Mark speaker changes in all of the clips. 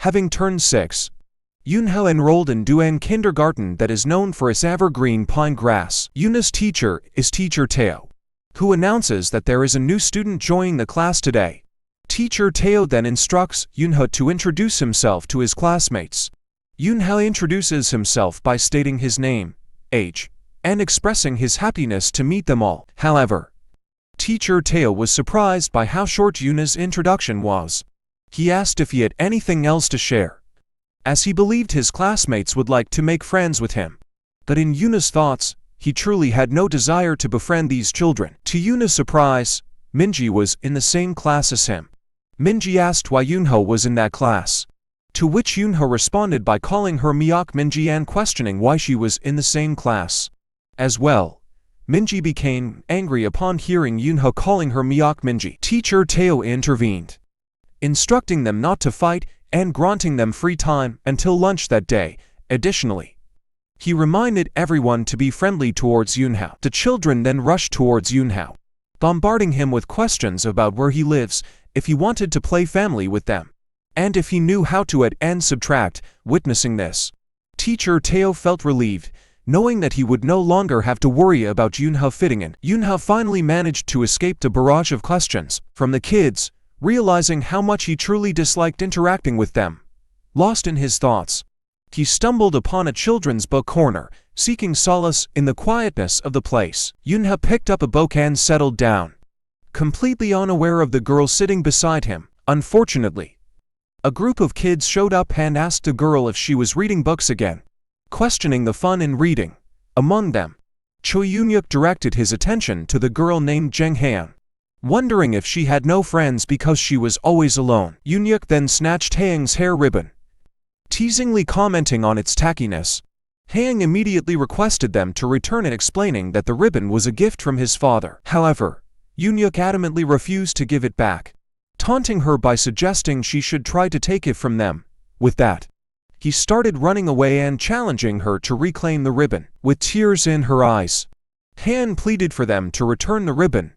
Speaker 1: Having turned 6, Yoonho enrolled in Duan Kindergarten that is known for its evergreen pine grass. Yoonho's teacher is Teacher Teo, who announces that there is a new student joining the class today. Teacher Teo then instructs Yoonho to introduce himself to his classmates. Yoonho introduces himself by stating his name, age, and expressing his happiness to meet them all. However, Teacher Teo was surprised by how short Yoonho's introduction was. He asked if he had anything else to share, as he believed his classmates would like to make friends with him. But in Yoonho's thoughts, he truly had no desire to befriend these children. To Yoonho's surprise, Minji was in the same class as him. Minji asked why Yoonho was in that class, to which Yoonho responded by calling her Myeok Minji and questioning why she was in the same class. As well, Minji became angry upon hearing Yoonho calling her Myeok Minji. Teacher Teo intervened, instructing them not to fight and granting them free time until lunch that day. Additionally, he reminded everyone to be friendly towards Yoonho. The children then rushed towards Yoonho, bombarding him with questions about where he lives, if he wanted to play family with them, and if he knew how to add and subtract. Witnessing this, Teacher Teo felt relieved, knowing that he would no longer have to worry about Yoonho fitting in. Yoonho finally managed to escape the barrage of questions from the kids, realizing how much he truly disliked interacting with them. Lost in his thoughts, he stumbled upon a children's book corner, seeking solace in the quietness of the place. Yoonho picked up a book and settled down, completely unaware of the girl sitting beside him. Unfortunately, a group of kids showed up and asked the girl if she was reading books again, questioning the fun in reading. Among them, Choi Yoon-yuk directed his attention to the girl named Jang Haeun, wondering if she had no friends because she was always alone. Yoon-yuk then snatched Haeung's hair ribbon, teasingly commenting on its tackiness. Haeung immediately requested them to return it, explaining that the ribbon was a gift from his father. However, Yoon-yuk adamantly refused to give it back, taunting her by suggesting she should try to take it from them. With that, he started running away and challenging her to reclaim the ribbon. With tears in her eyes, Haeun pleaded for them to return the ribbon.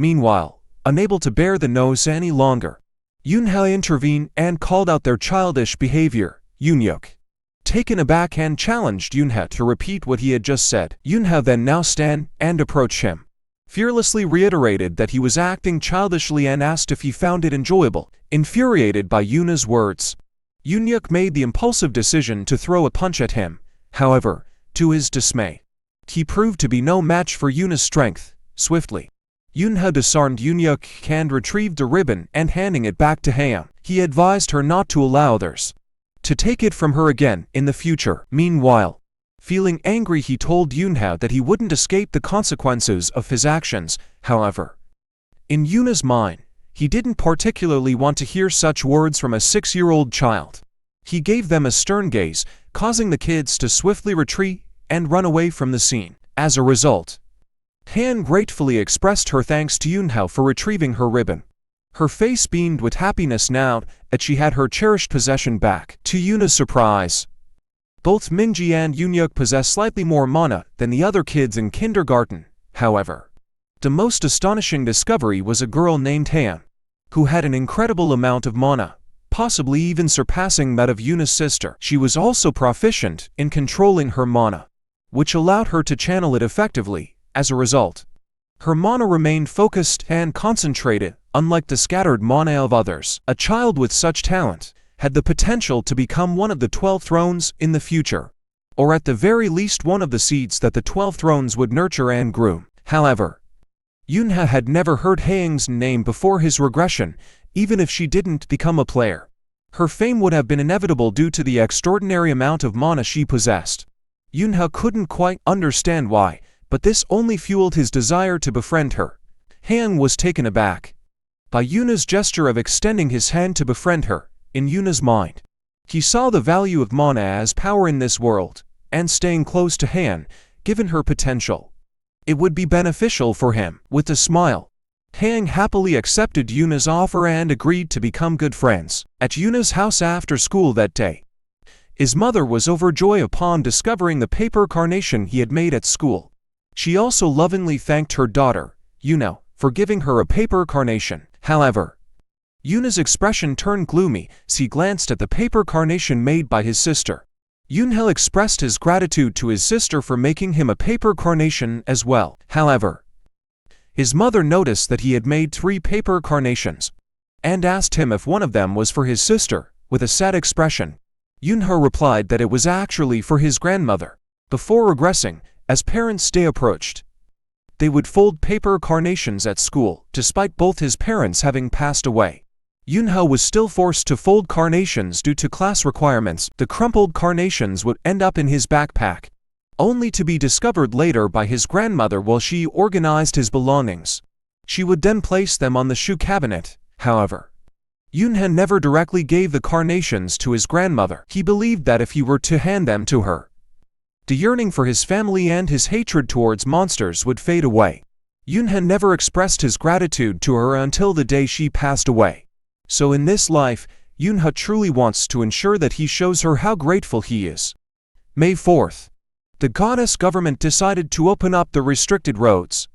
Speaker 1: Meanwhile, unable to bear the nose any longer, Yoonho intervened and called out their childish behavior. Yoon-yuk, taken aback, and challenged Yoonho to repeat what he had just said. Yoonho then now stand and approach him, fearlessly reiterated that he was acting childishly and asked if he found it enjoyable. Infuriated by Yoonho's words, Yoon-yuk made the impulsive decision to throw a punch at him. However, to his dismay, he proved to be no match for Yoonho's strength. Swiftly, Yoonho disarmed Yoon-yuk and retrieved the ribbon and handing it back to Haeung. He advised her not to allow others to take it from her again in the future. Meanwhile, feeling angry, he told Yoonho that he wouldn't escape the consequences of his actions. However, in Yoonho's mind, he didn't particularly want to hear such words from a 6-year-old child. He gave them a stern gaze, causing the kids to swiftly retreat and run away from the scene. As a result, Haeun gratefully expressed her thanks to Yoonho for retrieving her ribbon. Her face beamed with happiness now that she had her cherished possession back. To Yoonho's surprise, both Minji and Yoon-yuk possessed slightly more mana than the other kids in kindergarten. However, the most astonishing discovery was a girl named Haeun, who had an incredible amount of mana, possibly even surpassing that of Yoonho's sister. She was also proficient in controlling her mana, which allowed her to channel it effectively. As a result, her mana remained focused and concentrated, unlike the scattered mana of others. A child with such talent had the potential to become one of the 12 thrones in the future, or at the very least one of the seeds that the 12 thrones would nurture and groom. However, Yoonho had never heard Haeung's name before his regression. Even if she didn't become a player, her fame would have been inevitable due to the extraordinary amount of mana she possessed. Yoonho couldn't quite understand why, but this only fueled his desire to befriend her. Haeung was taken aback by Yoonho's gesture of extending his hand to befriend her. In Yoonho's mind, he saw the value of mana as power in this world, and staying close to Haeung, given her potential, it would be beneficial for him. With a smile, Haeung happily accepted Yoonho's offer and agreed to become good friends. At Yoonho's house after school that day, his mother was overjoyed upon discovering the paper carnation he had made at school. She also lovingly thanked her daughter, Yoonho, for giving her a paper carnation. However, Yuna's expression turned gloomy as he glanced at the paper carnation made by his sister. Yoonhae expressed his gratitude to his sister for making him a paper carnation as well. However, his mother noticed that he had made 3 paper carnations and asked him if one of them was for his sister. With a sad expression, Yoonhae replied that it was actually for his grandmother. Before regressing, as Parents' Day approached, they would fold paper carnations at school, despite both his parents having passed away. Yoonhae was still forced to fold carnations due to class requirements. The crumpled carnations would end up in his backpack, only to be discovered later by his grandmother while she organized his belongings. She would then place them on the shoe cabinet. However, Yoonhae never directly gave the carnations to his grandmother. He believed that if he were to hand them to her, the yearning for his family and his hatred towards monsters would fade away. Yoonhae never expressed his gratitude to her until the day she passed away. So in this life, Yoonhae truly wants to ensure that he shows her how grateful he is. May 4th. The goddess government decided to open up the restricted roads.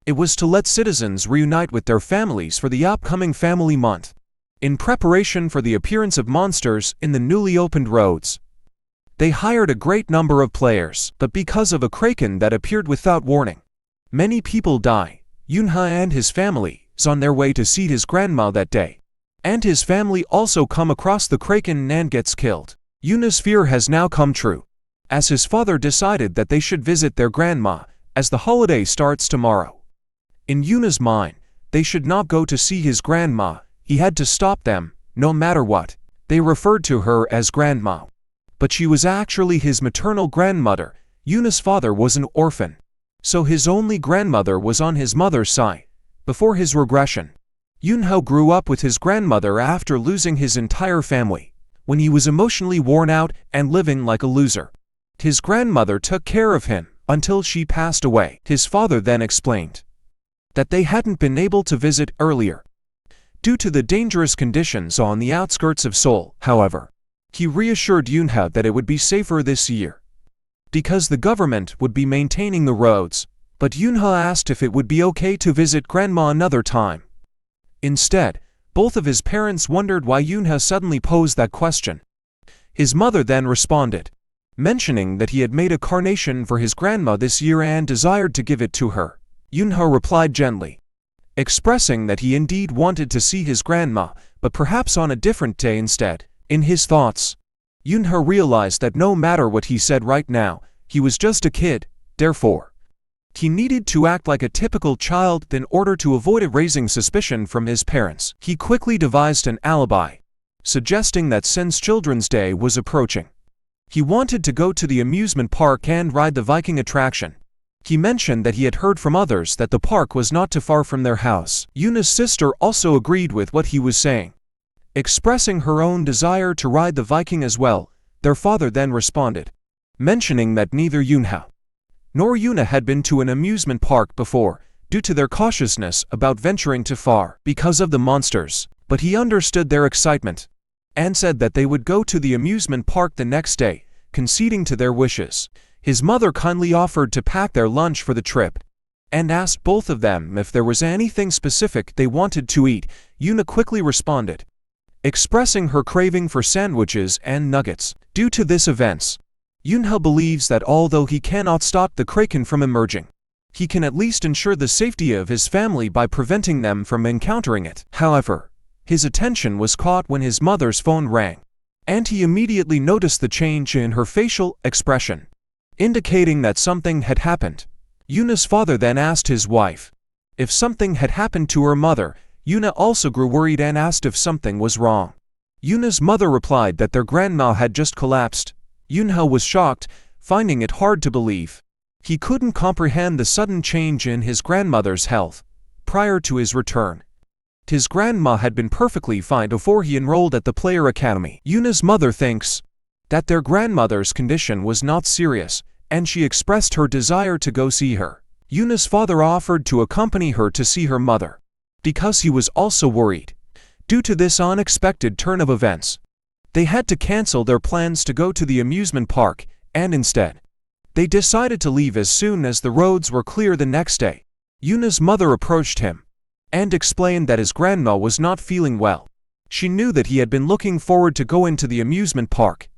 Speaker 1: It was to let citizens reunite with their families for the upcoming Family Month, in preparation for the appearance of monsters in the newly opened roads. They hired a great number of players, but because of a kraken that appeared without warning, many people die. Yoonhae and his family is on their way to see his grandma that day, and his family also come across the kraken and gets killed. Yoonhae's fear has now come true, as his father decided that they should visit their grandma, as the holiday starts tomorrow. In Yoonhae's mind, they should not go to see his grandma. He had to stop them, no matter what. They referred to her as grandma, but she was actually his maternal grandmother. Yoonhae's father was an orphan, so his only grandmother was on his mother's side. Before his regression, Yoonhae grew up with his grandmother after losing his entire family. When he was emotionally worn out and living like a loser, his grandmother took care of him until she passed away. His father then explained that they hadn't been able to visit earlier due to the dangerous conditions on the outskirts of Seoul. However, he reassured Yoonhae that it would be safer this year because the government would be maintaining the roads, but Yoonhae asked if it would be okay to visit grandma another time. Instead, both of his parents wondered why Yoonhae suddenly posed that question. His mother then responded, mentioning that he had made a carnation for his grandma this year and desired to give it to her. Yoonhae replied gently, expressing that he indeed wanted to see his grandma, but perhaps on a different day instead. In his thoughts, Yoonhae realized that no matter what he said right now, he was just a kid. Therefore, he needed to act like a typical child in order to avoid raising suspicion from his parents. He quickly devised an alibi, suggesting that since Children's Day was approaching, he wanted to go to the amusement park and ride the Viking attraction. He mentioned that he had heard from others that the park was not too far from their house. Yoonhae's sister also agreed with what he was saying, expressing her own desire to ride the Viking as well. Their father then responded, mentioning that neither Yoonhae nor Yoonhae had been to an amusement park before, due to their cautiousness about venturing too far because of the monsters, but he understood their excitement and said that they would go to the amusement park the next day, conceding to their wishes. His mother kindly offered to pack their lunch for the trip and asked both of them if there was anything specific they wanted to eat. Yoonhae quickly responded, expressing her craving for sandwiches and nuggets. Due to this events, Yoonhae believes that although he cannot stop the kraken from emerging, he can at least ensure the safety of his family by preventing them from encountering it. However, his attention was caught when his mother's phone rang, and he immediately noticed the change in her facial expression, indicating that something had happened. Yoonhae's father then asked his wife if something had happened to her mother. Yoonhae also grew worried and asked if something was wrong. Yoonhae's mother replied that their grandma had just collapsed. Yoonhae was shocked, finding it hard to believe. He couldn't comprehend the sudden change in his grandmother's health. Prior to his return, his grandma had been perfectly fine before he enrolled at the Player Academy. Yoonhae's mother thinks that their grandmother's condition was not serious, and she expressed her desire to go see her. Yoonhae's father offered to accompany her to see her mother, because he was also worried. Due to this unexpected turn of events, they had to cancel their plans to go to the amusement park, and instead, they decided to leave as soon as the roads were clear the next day. Yoonhae's mother approached him and explained that his grandma was not feeling well. She knew that he had been looking forward to go into the amusement park.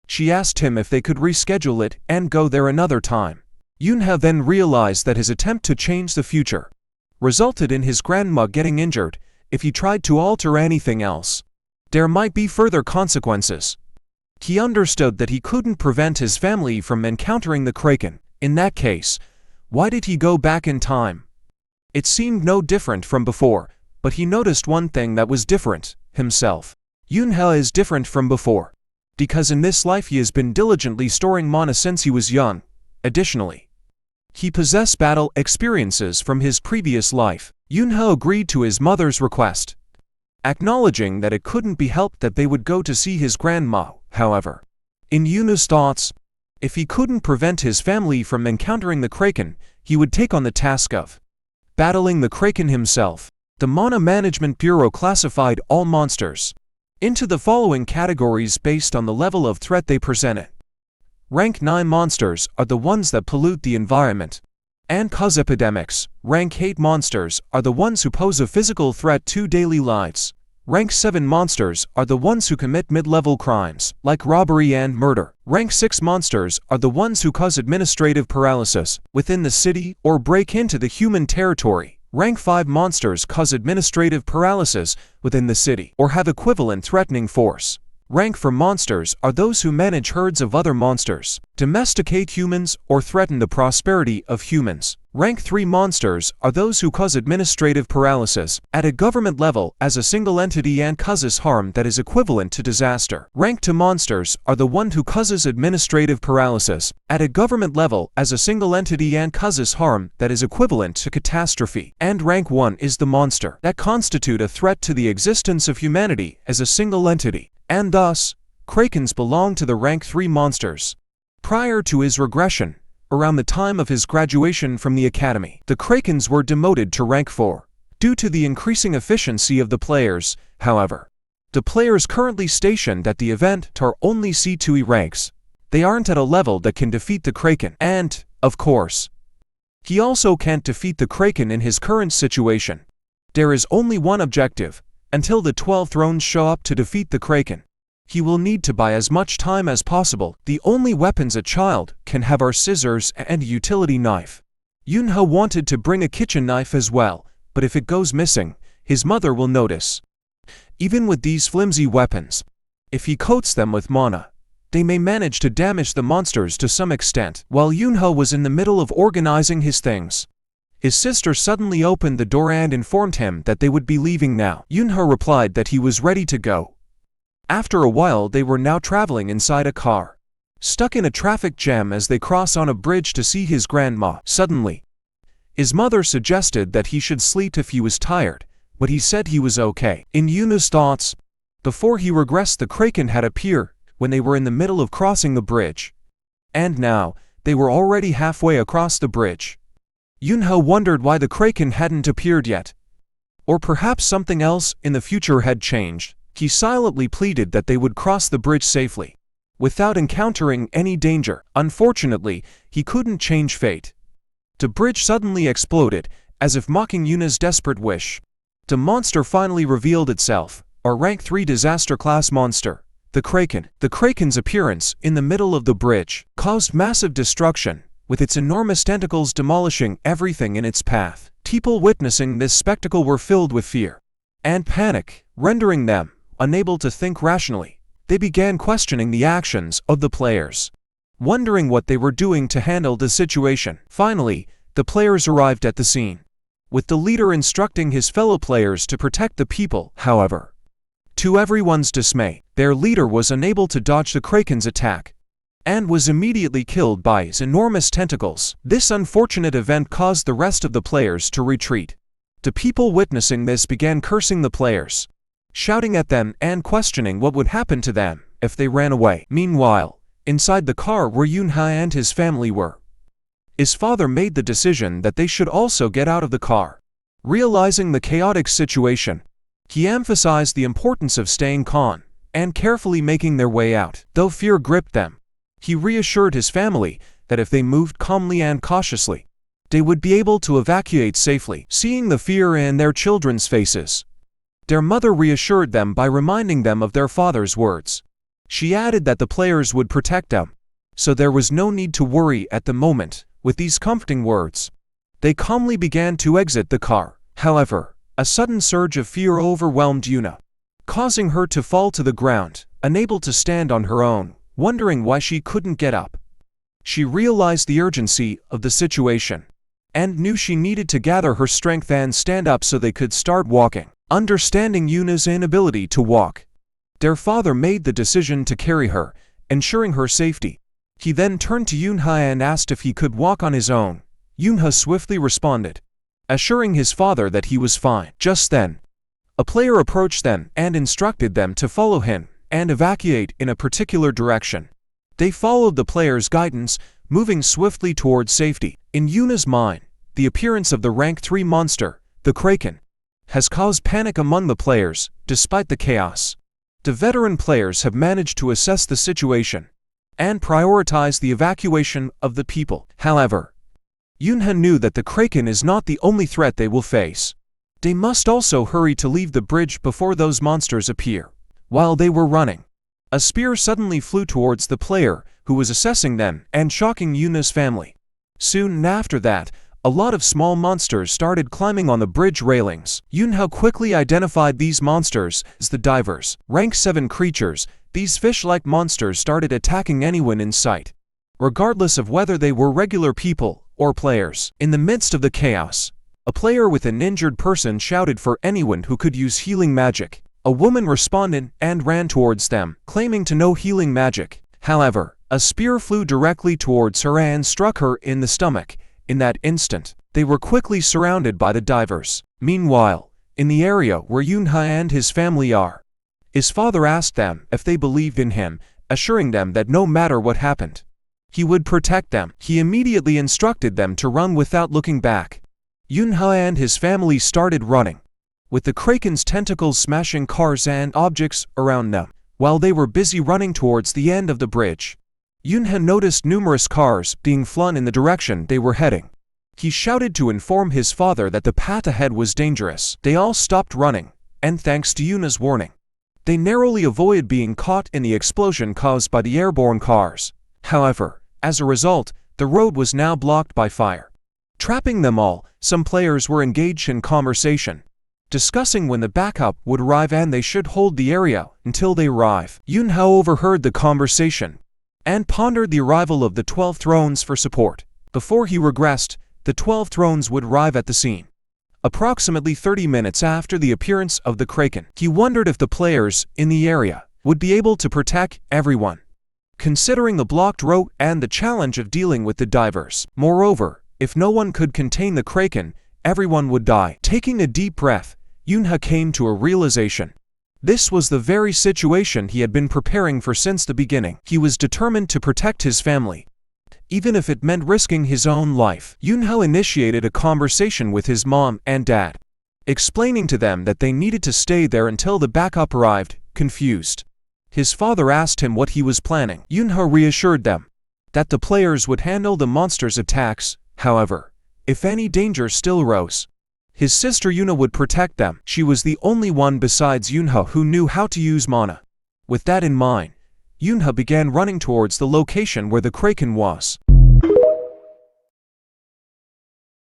Speaker 1: She asked him if they could reschedule it and go there another time. Yoonha then realized that his attempt to change the future resulted in his grandma getting injured. If he tried to alter anything else, there might be further consequences. He understood that he couldn't prevent his family from encountering the kraken. In that case, why did he go back in time? It seemed no different from before, but he noticed one thing that was different: himself. Yoonha is different from before, because in this life he has been diligently storing mana since he was young. Additionally, he possessed battle experiences from his previous life. Yoonha agreed to his mother's request, acknowledging that it couldn't be helped that they would go to see his grandma. However, in Yoonha's thoughts, if he couldn't prevent his family from encountering the kraken, he would take on the task of battling the kraken himself. The Mana Management Bureau classified all monsters into the following categories based on the level of threat they presented. Rank 9 monsters are the ones that pollute the environment and cause epidemics. Rank 8 monsters are the ones who pose a physical threat to daily lives. Rank 7 monsters are the ones who commit mid-level crimes, like robbery and murder. Rank 6 monsters are the ones who cause administrative paralysis within the city or break into the human territory. Rank 5 monsters cause administrative paralysis within the city or have equivalent threatening force. Rank 4 monsters are those who manage herds of other monsters, domesticate humans, or threaten the prosperity of humans. Rank 3 monsters are those who cause administrative paralysis at a government level as a single entity and causes harm that is equivalent to disaster. Rank 2 monsters are the one who causes administrative paralysis at a government level as a single entity and causes harm that is equivalent to catastrophe. And Rank 1 is the monster that constitute a threat to the existence of humanity as a single entity. And thus, krakens belong to the Rank 3 monsters. Prior to his regression, around the time of his graduation from the academy, the krakens were demoted to Rank 4. Due to the increasing efficiency of the players, however, the players currently stationed at the event are only C2E ranks. They aren't at a level that can defeat the kraken, and, of course, he also can't defeat the kraken in his current situation. There is only one objective: until the 12 thrones show up to defeat the kraken, he will need to buy as much time as possible. The only weapons a child can have are scissors and a utility knife. Yoonha wanted to bring a kitchen knife as well, but if it goes missing, his mother will notice. Even with these flimsy weapons, if he coats them with mana, they may manage to damage the monsters to some extent. While Yoonha was in the middle of organizing his things, his sister suddenly opened the door and informed him that they would be leaving now. Yoonha replied that he was ready to go. After a while, they were now traveling inside a car, stuck in a traffic jam as they cross on a bridge to see his grandma. Suddenly, his mother suggested that he should sleep if he was tired, but he said he was okay. In Yoonha's thoughts, before he regressed, the kraken had appeared when they were in the middle of crossing the bridge, and now they were already halfway across the bridge. Yoonha wondered why the kraken hadn't appeared yet. Or perhaps something else in the future had changed. He silently pleaded that they would cross the bridge safely, without encountering any danger. Unfortunately, he couldn't change fate. The bridge suddenly exploded, as if mocking Yoonha's desperate wish. The monster finally revealed itself, a Rank 3 disaster class monster, the kraken. The kraken's appearance in the middle of the bridge caused massive destruction, with its enormous tentacles demolishing everything in its path. People witnessing this spectacle were filled with fear and panic, rendering them unable to think rationally. They began questioning the actions of the players, wondering what they were doing to handle the situation. Finally, the players arrived at the scene, with the leader instructing his fellow players to protect the people. However, to everyone's dismay, their leader was unable to dodge the kraken's attack and was immediately killed by his enormous tentacles. This unfortunate event caused the rest of the players to retreat. The people witnessing this began cursing the players, shouting at them and questioning what would happen to them if they ran away. Meanwhile, inside the car where Yoonha and his family were, his father made the decision that they should also get out of the car. Realizing the chaotic situation, he emphasized the importance of staying calm and carefully making their way out. Though fear gripped them, he reassured his family that if they moved calmly and cautiously, they would be able to evacuate safely. Seeing the fear in their children's faces, their mother reassured them by reminding them of their father's words. She added that the players would protect them, so there was no need to worry at the moment. With these comforting words, they calmly began to exit the car. However, a sudden surge of fear overwhelmed Yuna, causing her to fall to the ground, unable to stand on her own, wondering why she couldn't get up. She realized the urgency of the situation and knew she needed to gather her strength and stand up so they could start walking. Understanding Yuna's inability to walk, their father made the decision to carry her, ensuring her safety. He then turned to Yunha and asked if he could walk on his own. Yunha swiftly responded, assuring his father that he was fine. Just then, a player approached them and instructed them to follow him and evacuate in a particular direction. They followed the player's guidance, moving swiftly towards safety. In Yuna's mind, the appearance of the rank 3 monster, the Kraken, has caused panic among the players. Despite the chaos, the veteran players have managed to assess the situation and prioritize the evacuation of the people. However, Yunha knew that the Kraken is not the only threat they will face. They must also hurry to leave the bridge before those monsters appear. While they were running, a spear suddenly flew towards the player who was assessing them and shocking Yuna's family. Soon after that, a lot of small monsters started climbing on the bridge railings. Yunha quickly identified these monsters as the divers, rank 7 creatures. These fish-like monsters started attacking anyone in sight, regardless of whether they were regular people or players. In the midst of the chaos, a player with an injured person shouted for anyone who could use healing magic. A woman responded and ran towards them, claiming to know healing magic. However, a spear flew directly towards her and struck her in the stomach. In that instant, they were quickly surrounded by the divers. Meanwhile, in the area where Yunha and his family are, his father asked them if they believed in him, assuring them that no matter what happened, he would protect them. He immediately instructed them to run without looking back. Yunha and his family started running, with the Kraken's tentacles smashing cars and objects around them. While they were busy running towards the end of the bridge, Yunha noticed numerous cars being flung in the direction they were heading. He shouted to inform his father that the path ahead was dangerous. They all stopped running, and thanks to Yuna's warning, they narrowly avoided being caught in the explosion caused by the airborne cars. However, as a result, the road was now blocked by fire, trapping them all. Some players were engaged in conversation, discussing when the backup would arrive and they should hold the area until they arrive. Yunha overheard the conversation and pondered the arrival of the 12 thrones for support. Before he regressed, the 12 thrones would arrive at the scene, approximately 30 minutes after the appearance of the Kraken. He wondered if the players in the area would be able to protect everyone, considering the blocked road and the challenge of dealing with the divers. Moreover, if no one could contain the Kraken, everyone would die. Taking a deep breath, Yunha came to a realization. This was the very situation he had been preparing for since the beginning. He was determined to protect his family, even if it meant risking his own life. Yunha initiated a conversation with his mom and dad, explaining to them that they needed to stay there until the backup arrived. Confused, his father asked him what he was planning. Yunha reassured them that the players would handle the monsters' attacks. However, if any danger still arose, his sister Yuna would protect them. She was the only one besides Yunha who knew how to use mana. With that in mind, Yunha began running towards the location where the Kraken was.